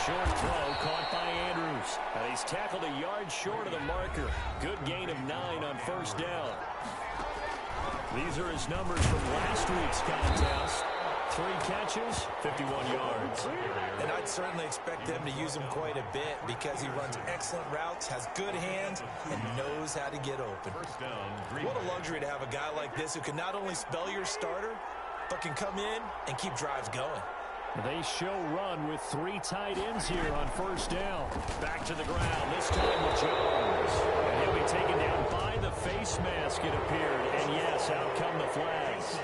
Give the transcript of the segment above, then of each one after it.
short throw caught by Andrews. And he's tackled a yard short of the marker. Good gain of 9 on first down. These are his numbers from last week's contest. 3 catches, 51 yards. And I'd certainly expect them to use him quite a bit because he runs excellent routes, has good hands, and knows how to get open. What a luxury to have a guy like this who can not only spell your starter, but can come in and keep drives going. They show run with 3 tight ends here on first down. Back to the ground, this time with Jones. And he'll be taken down by the face mask, it appeared. And yes, out come the flags.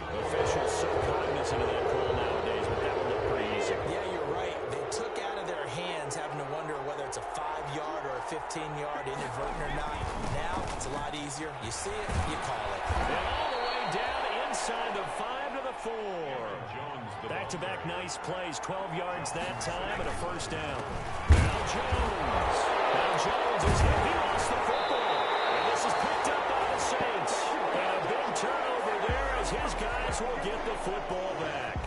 Officials so cognizant of that call nowadays, but that would look pretty easy. Yeah, you're right. They took out of their hands having to wonder whether it's a 5-yard or a 15-yard inadvertent or not. Now it's a lot easier. You see it, you call it. And all the way down inside the 5 to the 4. Back-to-back nice plays, 12 yards that time and a first down. Now Jones. Now Jones is hit. He lost the football. And this is picked up by the Saints. And a big turnover there as his guys will get the football back.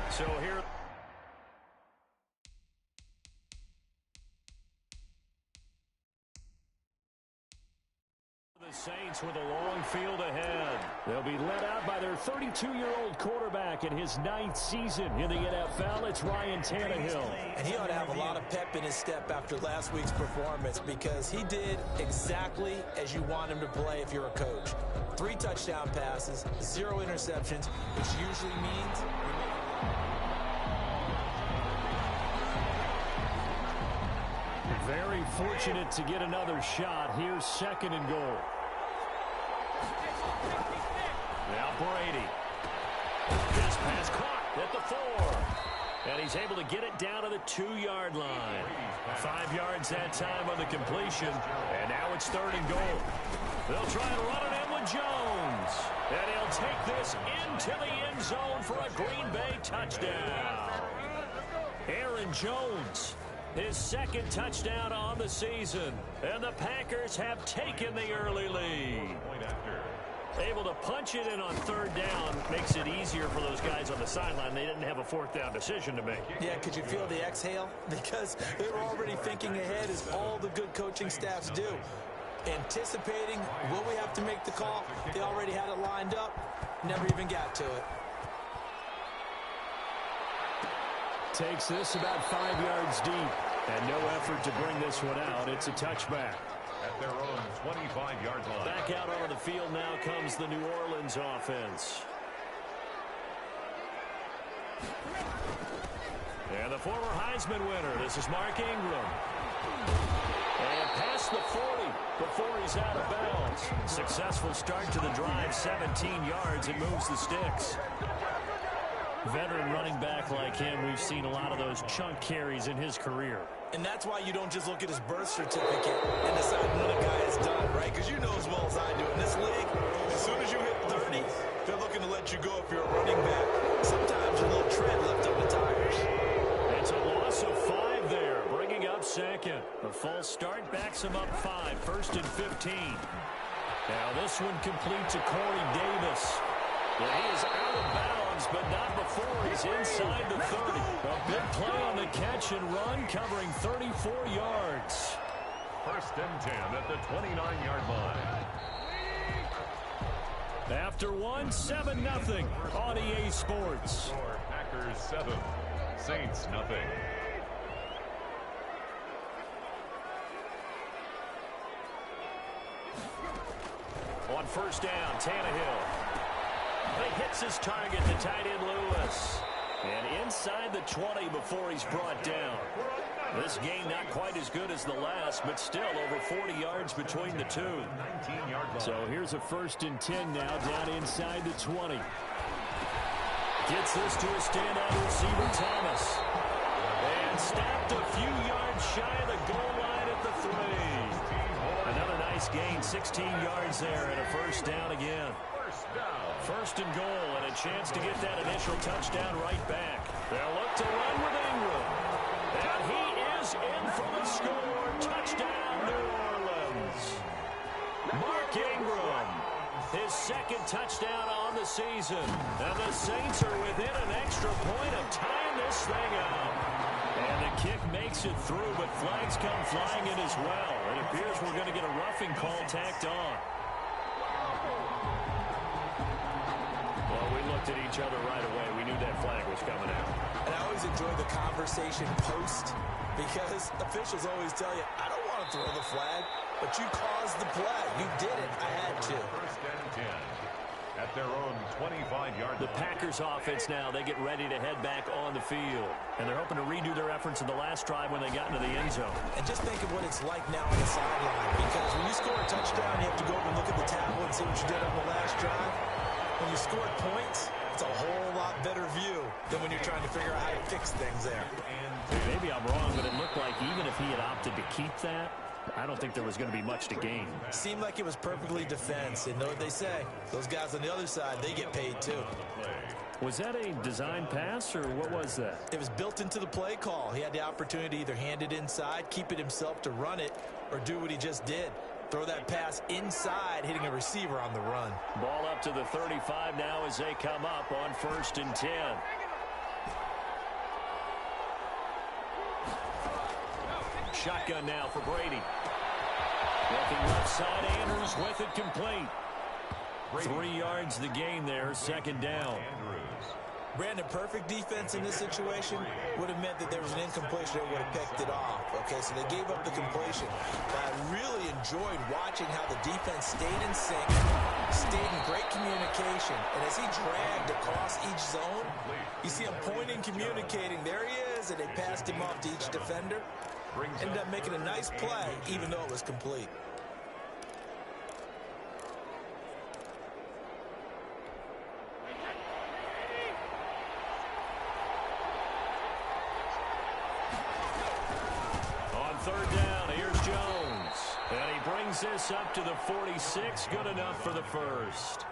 So here... Saints with a long field ahead. They'll be led out by their 32-year-old quarterback in his 9th season in the NFL. It's Ryan Tannehill. And he ought to have a lot of pep in his step after last week's performance because he did exactly as you want him to play if you're a coach. 3 touchdown passes, 0 interceptions, which usually means... Very fortunate to get another shot. Here's 2nd and goal. Now Brady. This pass caught at the 4. And he's able to get it down to the 2-yard line. 5 yards that time on the completion. And now it's 3rd and goal. They'll try and run it in with Jones. And he'll take this into the end zone for a Green Bay touchdown. Aaron Jones, his 2nd touchdown on the season. And the Packers have taken the early lead. Able to punch it in on 3rd down makes it easier for those guys on the sideline. They didn't have a 4th down decision to make. Yeah, could you feel the exhale? Because they were already thinking ahead as all the good coaching staffs do. Anticipating, will we have to make the call? They already had it lined up. Never even got to it. Takes this about 5 yards deep. And no effort to bring this one out. It's a touchback. At their own 25-yard line. Back out onto the field now comes the New Orleans offense. And the former Heisman winner, this is Mark Ingram. And past the 40 before he's out of bounds. Successful start to the drive, 17 yards, and moves the sticks. Veteran running back like him, we've seen a lot of those chunk carries in his career. And that's why you don't just look at his birth certificate and decide when a guy is done, right? Because you know as well as I do, in this league, as soon as you hit 30, they're looking to let you go if you're a running back. Sometimes a little tread left on the tires. It's a loss of 5 there, bringing up 2nd. The false start backs him up 5, 1st and 15. Now this one complete to Corey Davis. Well, he is out of bounds, but not before he's inside the 30. A big play on the catch and run, covering 34 yards. 1st and 10 at the 29-yard line. After 1, 7-0 on EA Sports. Packers 7, Saints nothing. On 1st down, Tannehill. He hits his target, the tight end Lewis. And inside the 20 before he's brought down. This game not quite as good as the last, but still over 40 yards between the two. So here's a 1st and 10 now, down inside the 20. Gets this to a standout receiver, Thomas. And stopped a few yards shy of the goal line at the 3. Another nice gain, 16 yards there, and a 1st down again. 1st and goal, and a chance to get that initial touchdown right back. They'll look to run with Ingram. And he is in for the score. Touchdown, New Orleans. Mark Ingram, his 2nd touchdown on the season. And the Saints are within an extra makes it through, but flags come flying in as well. It appears we're going to get a roughing call tacked on. Well, we looked at each other right away. We knew that flag was coming out. And I always enjoy the conversation post because officials always tell you, I don't want to throw the flag, but you caused the play. You did it. I had to. First and 10 at their own 25-yard line. The Packers offense now, they get ready to head back on the field. And they're hoping to redo their efforts in the last drive when they got into the end zone. And just think of what it's like now on the sideline. Because when you score a touchdown, you have to go over and look at the tablet and see what you did on the last drive. When you scored points, it's a whole lot better view than when you're trying to figure out how to fix things there. Maybe I'm wrong, but it looked like even if he had opted to keep that, I don't think there was going to be much to gain. Seemed like it was perfectly defense. And know what they say? Those guys on the other side, they get paid too. Was that a design pass, or what was that? It was built into the play call. He had the opportunity to either hand it inside, keep it himself to run it, or do what he just did. Throw that pass inside, hitting a receiver on the run. Ball up to the 35 now as they come up on 1st and 10. Shotgun now for Brady. Looking left side, Andrews with it complete. 3 yards the gain there, 2nd down. Brandon, perfect defense in this situation would have meant that there was an incompletion that would have picked it off. Okay, so they gave up the completion. But I really enjoyed watching how the defense stayed in sync, stayed in great communication. And as he dragged across each zone, you see him pointing, communicating. There he is, and they passed him off to each defender. Ended up making a nice play, even though it was complete. On 3rd down, here's Jones. And he brings this up to the 46. Good enough for the first.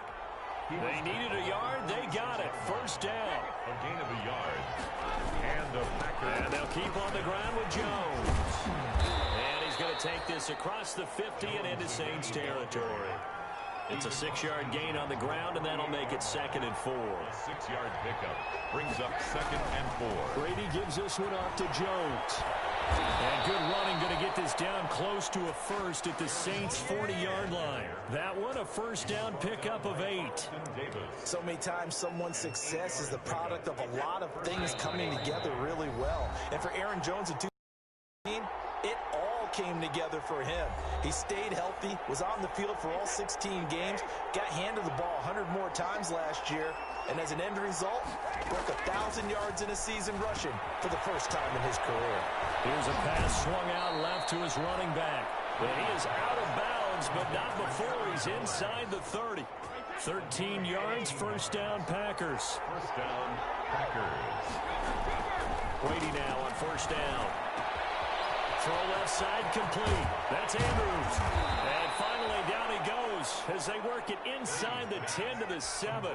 They needed a yard. They got it. 1st down. A gain of a yard. And the Packers. And they'll keep on the ground with Jones. And he's going to take this across the 50 and into Saints territory. It's a 6-yard gain on the ground, and that'll make it 2nd and 4. A 6-yard pickup brings up 2nd and 4. Brady gives this one off to Jones. And good running, going to get this down close to a first at the Saints' 40-yard line. That one, a 1st down pickup of 8. So many times someone's success is the product of a lot of things coming together really well. And for Aaron Jones in 2019, it all came together for him. He stayed healthy, was on the field for all 16 games, got handed the ball 100 more times last year, and as an end result, broke 1,000 yards in a season rushing for the first time in his career. Here's a pass swung out left to his running back. And he is out of bounds, but not before he's inside the 30. 13 yards, 1st down, Packers. 1st down, Packers. Brady now on 1st down. Throw left side complete. That's Andrews. And finally down he goes as they work it inside the 10 to the 7.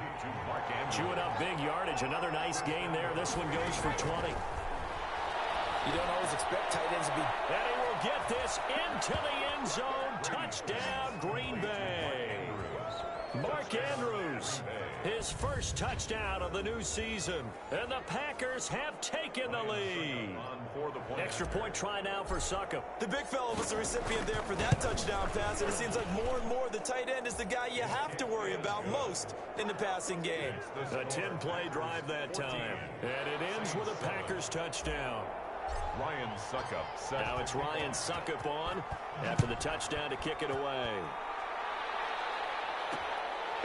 Chewing up big yardage. Another nice gain there. This one goes for 20. You don't always expect tight ends to be. And he will get this into the end zone. Touchdown, Green Bay. Mark Andrews, his first touchdown of the new season. And the Packers have taken the lead. Extra point try now for Succop. The big fella was the recipient there for that touchdown pass, and it seems like more and more the tight end is the guy you have to worry about most in the passing game. A 10-play drive that time. And it ends with a Packers touchdown. Ryan Succop. Now it's Ryan Succop on after the touchdown to kick it away.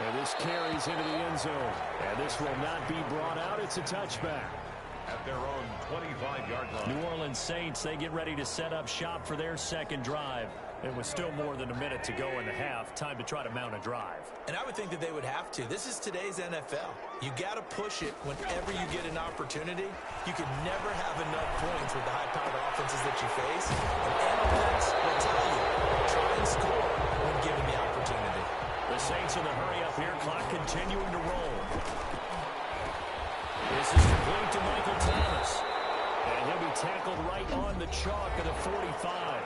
And this carries into the end zone. And this will not be brought out. It's a touchback. At their own 25-yard line. New Orleans Saints, they get ready to set up shop for their 2nd drive. It was still more than a minute to go in the half. Time to try to mount a drive. And I would think that they would have to. This is today's NFL. You got to push it whenever you get an opportunity. You can never have enough points with the high-powered offenses that you face. And analytics will tell you, try and score when given the opportunity. The Saints in the hurry up here. Clock continuing to roll. This is complete to Michael Thomas. And he'll be tackled right on the chalk of the 45.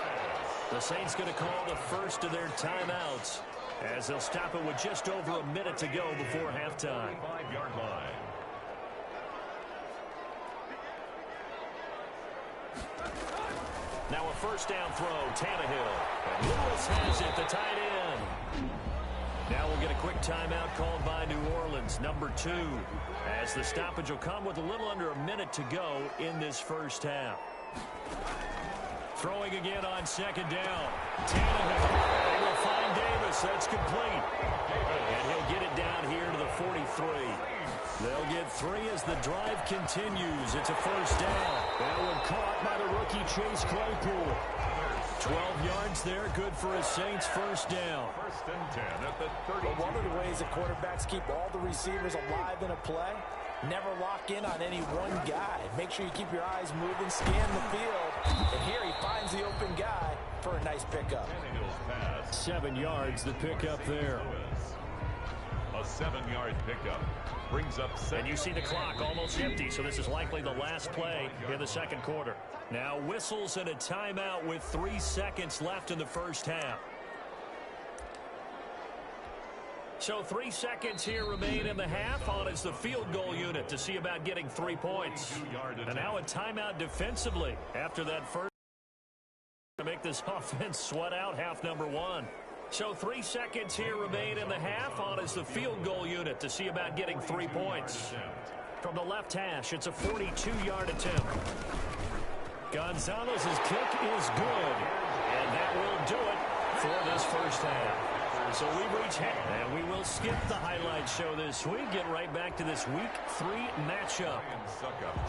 The Saints going to call the first of their timeouts as they'll stop it with just over a minute to go before halftime. 5-yard line. Now a first down throw, Tannehill. And Lewis has it, the tight end. Now we'll get a quick timeout called by New Orleans, number 2, as the stoppage will come with a little under a minute to go in this first half. Throwing again on second down. Tannehill. They will find Davis. That's complete. And he'll get it down here to the 43. They'll get 3 as the drive continues. It's a first down. That one caught by the rookie Chase Claypool. 12 yards there, good for a Saints first down. First and 10 at the 30. Well, one of the ways that quarterbacks keep all the receivers alive in a play, never lock in on any one guy. Make sure you keep your eyes moving, scan the field. And here he finds the open guy for a nice pickup. 7 yards, the pickup there. A 7-yard pickup. Brings up 7. And you see the clock almost empty, so this is likely the last play in the second quarter. Now whistles and a timeout with 3 seconds left in the first half. So 3 seconds here remain in the half on as the field goal unit to see about getting 3 points. And now a timeout defensively after that first to make this offense sweat out half number 1. So 3 seconds here remain in the half on as the field goal unit to see about getting 3 points. From the left hash, it's a 42-yard attempt. Gonzalez's kick is good, and that will do it for this first half. So we reach half, and we will skip the highlight show this week. Get right back to this Week 3 matchup.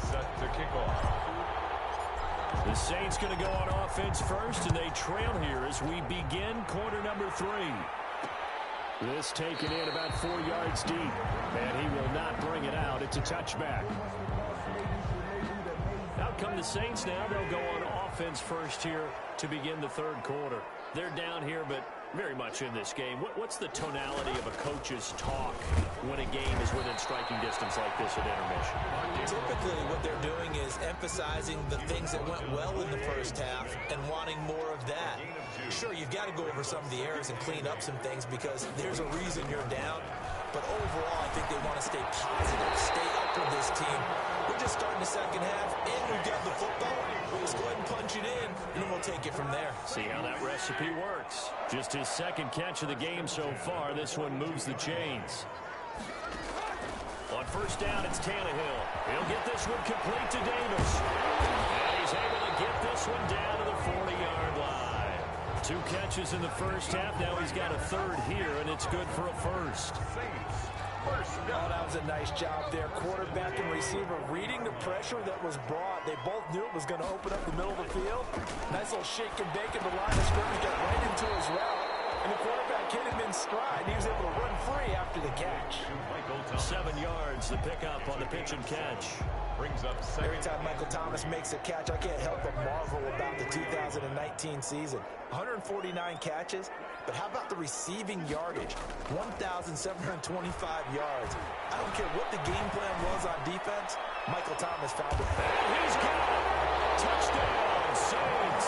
Set to kick off. The Saints going to go on offense first, and they trail here as we begin quarter number 3. This taken in about 4 yards deep, and he will not bring it out. It's a touchback. Out come the Saints now. They'll go on offense first here to begin the third quarter. They're down here, but very much in this game. What's the tonality of a coach's talk when a game is within striking distance like this at intermission? Typically what they're doing is emphasizing the things that went well in the first half and wanting more of that. Sure, you've got to go over some of the errors and clean up some things because there's a reason you're down. But overall, I think they want to stay positive, stay up with this team. We're just starting the second half, and we've got the football. Let's go ahead and punch it in, and then we'll take it from there. See how that recipe works. Just his second catch of the game so far. This one moves the chains. On first down, it's Tannehill. He'll get this one complete to Davis. And he's able to get this one down to the 40-yard line. 2 catches in the first half. Now he's got a third here, and it's good for a first. Oh, that was a nice job there. Quarterback and receiver reading the pressure that was brought. They both knew it was going to open up the middle of the field. Nice little shake and bake in the line of scrimmage, got right into his route. And the quarterback hit him in stride. He was able to run free after the catch. 7 yards, the pickup on the pitch and catch. Brings up 7. Every time Michael Thomas makes a catch, I can't help but marvel about the 2019 season. 149 catches, but how about the receiving yardage? 1,725 yards. I don't care what the game plan was on defense. Michael Thomas found it. He's got it. Touchdown, Saints.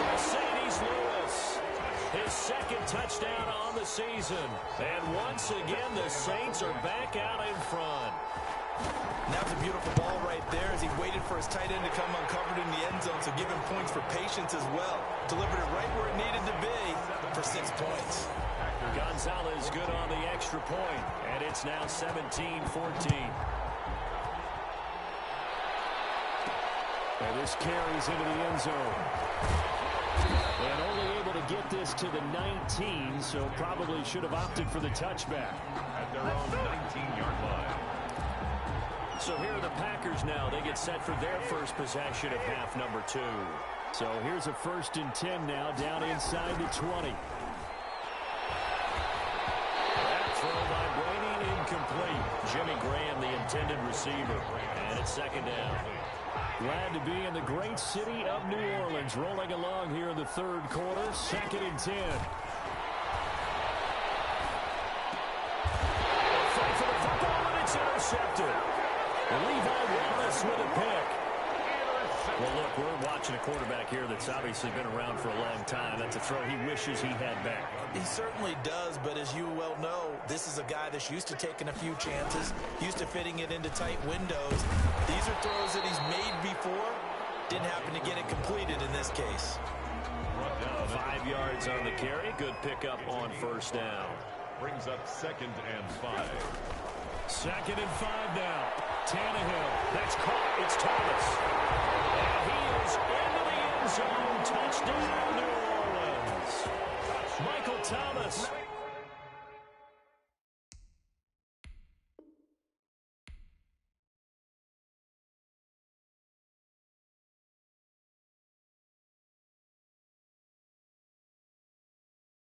Mercedes Lewis. His second touchdown on the season. And once again, the Saints are back out in front. That was a beautiful ball right there as he waited for his tight end to come uncovered in the end zone, so give him points for patience as well. Delivered it right where it needed to be for 6 points. Gonzalez good on the extra point, and it's now 17-14. And this carries into the end zone. And only able to get this to the 19, so probably should have opted for the touchback. At their own 19-yard line. So here are the Packers now. They get set for their first possession of half number 2. So here's a 1st and 10 now down inside the 20. That throw by Brady incomplete. Jimmy Graham, the intended receiver. And it's second down. Glad to be in the great city of New Orleans. Rolling along here in the third quarter. 2nd and 10. Fight for the football, and it's intercepted. Levi Wallace with a pick. Well, look, we're watching a quarterback here that's obviously been around for a long time. That's a throw he wishes he had back. He certainly does, but as you well know, this is a guy that's used to taking a few chances, used to fitting it into tight windows. These are throws that he's made before, Didn't happen to get it completed in this case. 5 yards on the carry. Good pickup on first down. Brings up 2nd and 5. 2nd and 5 now. Tannehill. That's caught. It's Thomas. And he is into the end zone. Touchdown, New Orleans. Michael Thomas